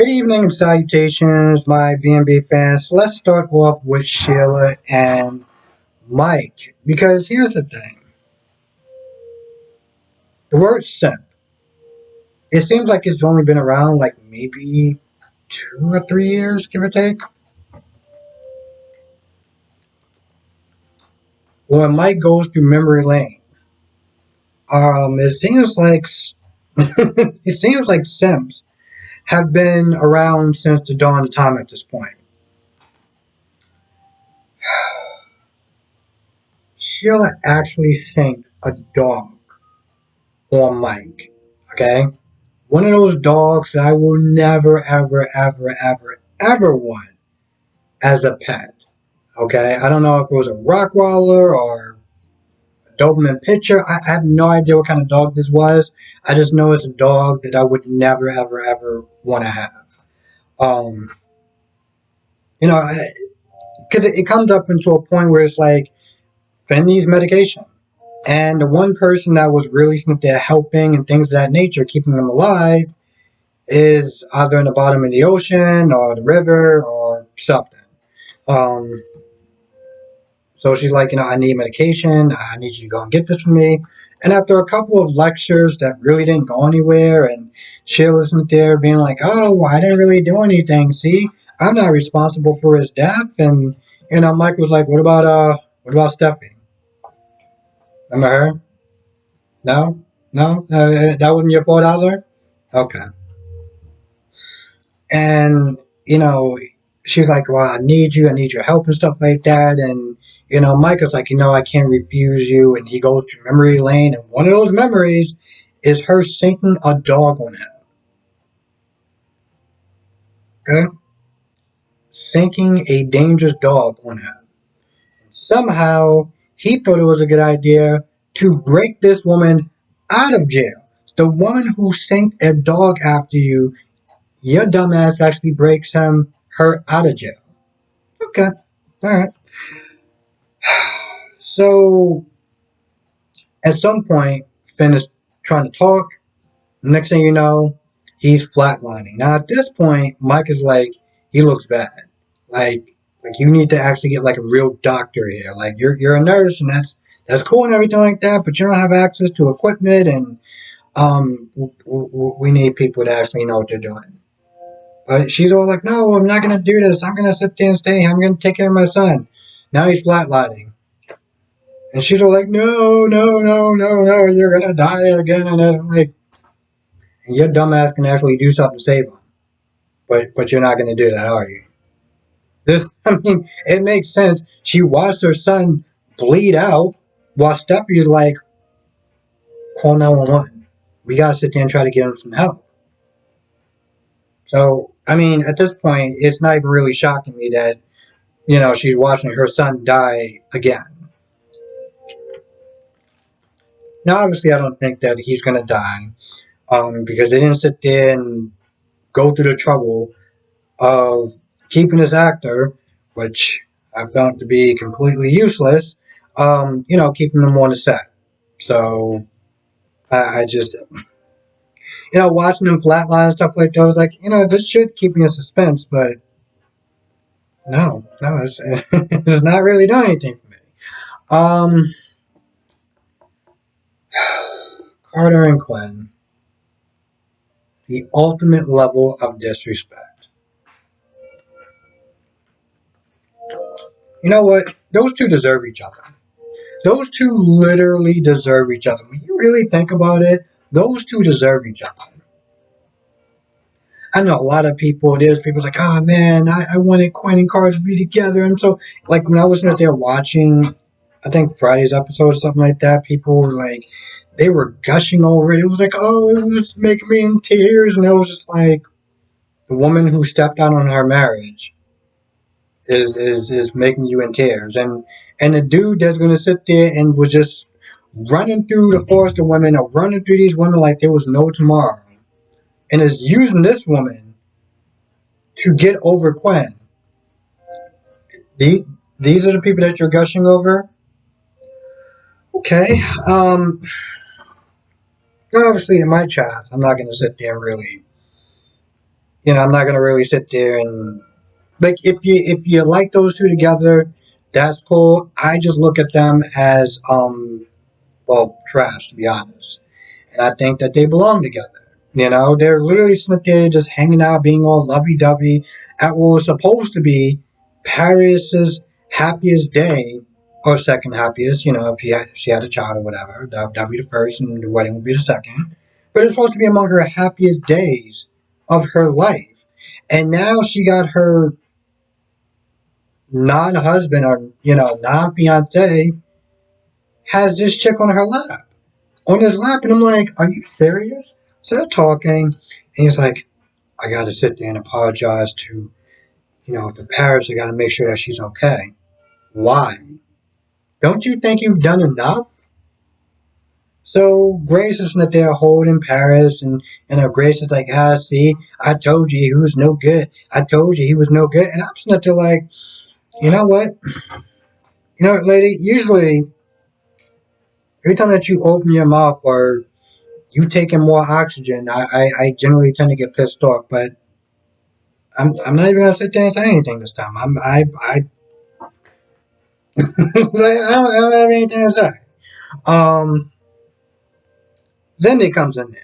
Good evening and salutations, my VNB fans. Let's start off with Sheila and Mike. Because here's the thing. The word simp, it seems like it's only been around like maybe 2 or 3 years, give or take. When Mike goes through memory lane, it seems like it seems like simps have been around since the dawn of time at this point. Sheila actually synced a dog on Mike. Okay? One of those dogs that I will never, ever, ever, ever, ever want as a pet. Okay? I don't know if it was a Rottweiler or a Doberman Pinscher. I have no idea what kind of dog this was. I just know it's a dog that I would never, ever, ever want to have. Um, you know, because it comes up into a point where it's like, Finn needs medication. And the one person that was really there helping and things of that nature, keeping him alive, is either in the bottom of the ocean or the river or something. Um, so she's like, I need medication. I need you to go and get this for me. And after a couple of lectures that really didn't go anywhere, and Sheila's there being like, oh, I didn't really do anything. See, I'm not responsible for his death. And, Mike was like, what about Steffi? Remember her? No? No? That wasn't your fault either? Okay. And, you know, she's like, well, I need you. I need your help and stuff like that. And, Micah's like, I can't refuse you. And he goes to memory lane. And one of those memories is her sinking a dog on him. Okay? Sinking a dangerous dog on him. Somehow, he thought it was a good idea to break this woman out of jail. The woman who sank a dog after you, your dumbass actually breaks her out of jail. Okay. All right. So at some point, Finn is trying to talk. Next thing you know, he's flatlining. Now at this point, Mike is like, he looks bad. Like you need to actually get like a real doctor here. Like you're a nurse and that's cool and everything like that, but you don't have access to equipment and we need people to actually know what they're doing. But she's all like, no, I'm not gonna do this. I'm gonna sit there and stay. I'm gonna take care of my son. Now he's flatlining. And she's all like, no, no, no, no, no, you're gonna die again. And I'm like, your dumbass can actually do something to save him. But you're not gonna do that, are you? I mean, it makes sense. She watched her son bleed out while Steffi is like, call 911. We gotta sit there and try to get him some help. So, I mean, at this point, it's not even really shocking me that, she's watching her son die again. Now, obviously, I don't think that he's going to die because they didn't sit there and go through the trouble of keeping this actor, which I found to be completely useless, keeping him on the set. So I just, watching him flatline and stuff like that, I was like, this should keep me in suspense, but no, it's not really doing anything for me. Um, Carter and Quinn, the ultimate level of disrespect. You know what? Those two deserve each other. Those two literally deserve each other. When you really think about it, those two deserve each other. I know a lot of people, there's people like, oh man, I wanted Quinn and Carter to be together. And so, like, when I was there watching, I think Friday's episode or something like that, people were like, they were gushing over it. It was like, oh, it was making me in tears. And I was just like, the woman who stepped out on her marriage is making you in tears. And the dude that's gonna sit there and was just running through the forest of women or running through these women like there was no tomorrow. And is using this woman to get over Quinn. These are the people that you're gushing over? Okay. Obviously in my chat, I'm not gonna sit there and really I'm not gonna really sit there and like if you like those two together, that's cool. I just look at them as well, trash, to be honest. And I think that they belong together. They're literally sitting there just hanging out, being all lovey dovey at what was supposed to be Paris's happiest day, or second happiest. If she had a child or whatever, that'd be the first, and the wedding would be the second. But it's supposed to be among her happiest days of her life. And now she got her non husband, or, non fiance, has this chick on her lap. On his lap, and I'm like, are you serious? So they're talking, and he's like, I gotta sit there and apologize to, the parents. I gotta make sure that she's okay. Why? Don't you think you've done enough? So Grace is not there holding Paris, and Grace is like, see, I told you he was no good. I told you he was no good. And I'm sitting there like, you know what? Lady, usually every time that you open your mouth or you taking more oxygen, I generally tend to get pissed off, but I'm not even gonna sit there and say anything this time. I don't have anything to say. Um, Zende comes in there.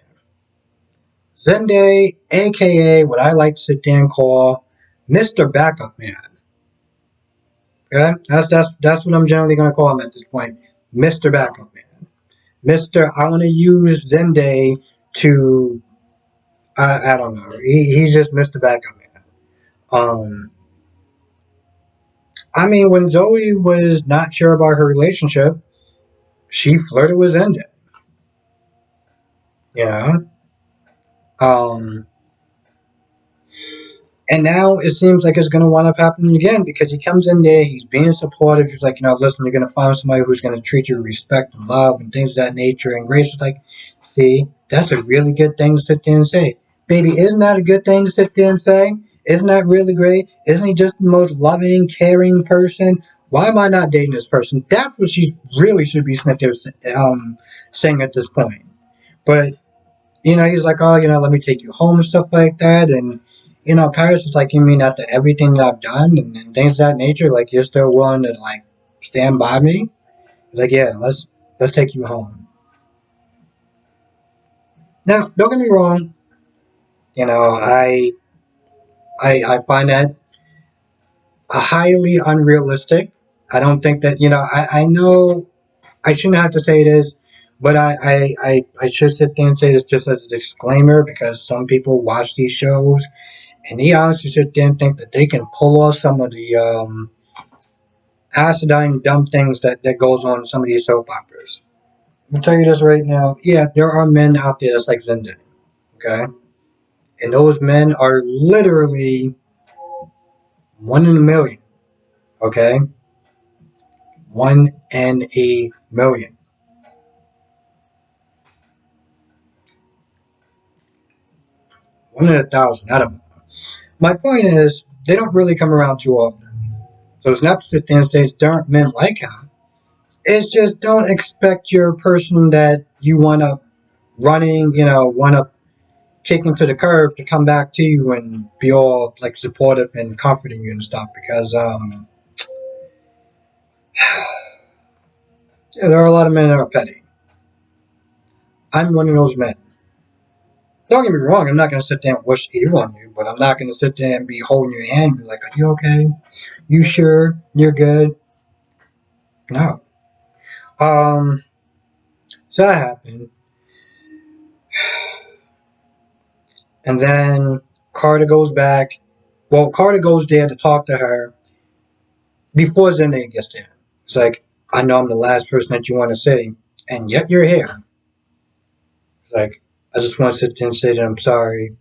Zende, aka what I like to sit there and call Mr. Backup Man. Okay, that's what I'm generally gonna call him at this point, Mr. Backup Man. I want to use Zende to I don't know. He's just Mr. Backup Man. Um, I mean, when Zoe was not sure about her relationship, she flirted with Zende. You know, um, and now it seems like it's going to wind up happening again because he comes in there, he's being supportive. He's like, listen, you're going to find somebody who's going to treat you with respect and love and things of that nature. And Grace is like, see, that's a really good thing to sit there and say. Baby, isn't that a good thing to sit there and say? Isn't that really great? Isn't he just the most loving, caring person? Why am I not dating this person? That's what she really should be sitting there saying at this point. But he's like, oh, let me take you home and stuff like that. And, Paris is like, you mean after everything that I've done and things of that nature, like you're still willing to like stand by me? He's like, yeah, let's take you home. Now, don't get me wrong. I find that highly unrealistic. I don't think that, I know I shouldn't have to say this, but I should sit there and say this just as a disclaimer because some people watch these shows and they honestly sit there and think that they can pull off some of the acidine dumb things that goes on in some of these soap operas. Let me tell you this right now. Yeah, there are men out there that's like Zendaya, okay? And those men are literally one in a million, okay? One in a million. One in 1,000. I don't know. My point is, they don't really come around too often. So it's not to sit there and say there aren't men like him. It's just don't expect your person that you want to running, want to kick him to the curb to come back to you and be all like supportive and comforting you and stuff because yeah, there are a lot of men that are petty. I'm one of those men. Don't get me wrong, I'm not going to sit there and wish evil on you, but I'm not going to sit there and be holding your hand and be like, are you okay? You sure? You're good? No. So that happened. And then Carter goes back. Well, Carter goes there to talk to her before Zendaya gets there. It's like, I know I'm the last person that you want to see, and yet you're here. It's like, I just want to sit there and say that I'm sorry.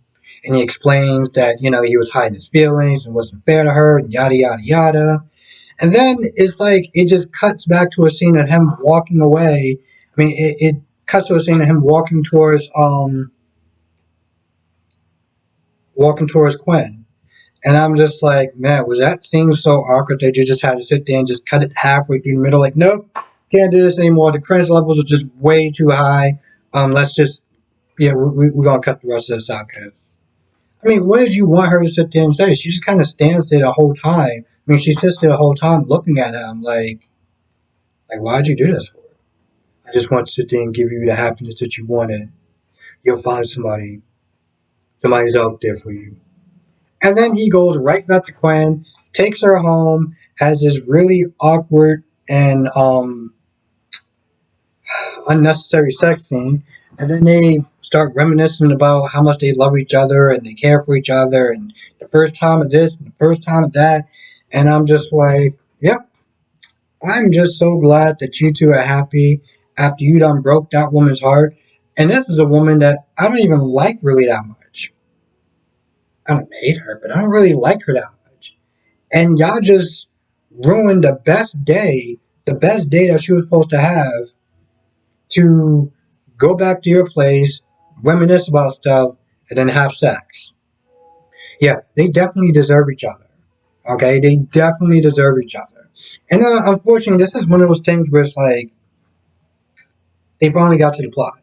And he explains that, he was hiding his feelings and wasn't fair to her and yada, yada, yada. And then it's like, it just cuts back to a scene of him walking away. I mean, it cuts to a scene of him walking towards Quinn. And I'm just like, man, was that scene so awkward that you just had to sit there and just cut it halfway through the middle? Like, nope, can't do this anymore. The cringe levels are just way too high. Let's just, yeah, we're going to cut the rest of this out because, I mean, what did you want her to sit there and say? She just kind of stands there the whole time. I mean, she sits there the whole time looking at him like, why'd you do this for? I just want to sit there and give you the happiness that you wanted. You'll find somebody. Somebody's out there for you. And then he goes right back to Quinn, takes her home, has this really awkward and unnecessary sex scene, and then they start reminiscing about how much they love each other and they care for each other, and the first time of this and the first time of that, and I'm just like, yep, I'm just so glad that you two are happy after you done broke that woman's heart. And this is a woman that I don't even like really that much. I don't hate her, but I don't really like her that much. And y'all just ruined the best day that she was supposed to have to go back to your place, reminisce about stuff, and then have sex. Yeah, they definitely deserve each other. Okay, they definitely deserve each other. And unfortunately, this is one of those things where it's like they finally got to the plot.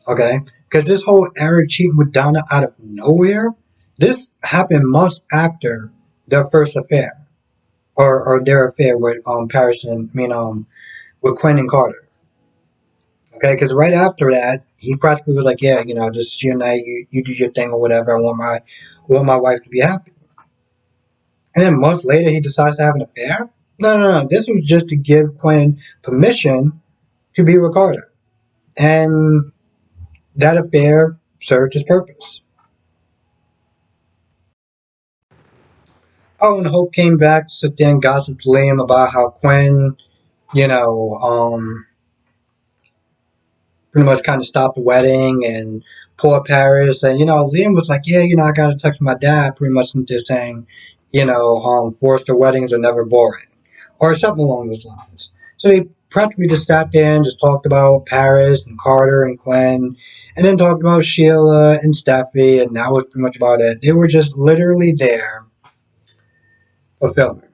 Okay, because this whole Eric cheating with Donna out of nowhere, this happened months after their first affair, or their affair with Paris and with Quinn and Carter. Okay, because right after that, he practically was like, "Yeah, just you and you do your thing or whatever. I want my wife to be happy." And then months later, he decides to have an affair. No, no, no. This was just to give Quinn permission to be with Carter, and that affair served its purpose. Oh, and Hope came back to sit there and gossip to Liam about how Quinn, you know, pretty much kind of stopped the wedding and poor Paris. And, Liam was like, yeah, I got a text from my dad pretty much just saying, Forrester weddings are never boring or something along those lines. So they practically just sat there and just talked about Paris and Carter and Quinn and then talked about Sheila and Steffi, and that was pretty much about it. They were just literally there for filler.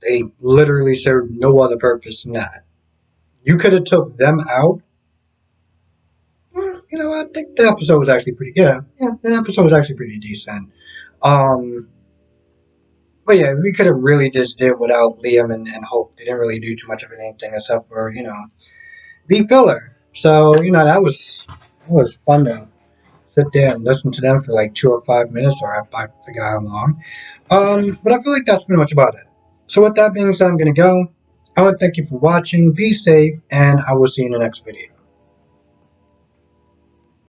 They literally served no other purpose than that. You could have took them out. Well, I think the episode was actually pretty. Yeah, the episode was actually pretty decent. Um, but yeah, we could have really just did without Liam and Hope. They didn't really do too much of anything except for be filler. So that was fun to sit there and listen to them for like 2 or 5 minutes, or I forget how long. But I feel like that's pretty much about it. So with that being said, I'm gonna go. I want to thank you for watching. Be safe, and I will see you in the next video.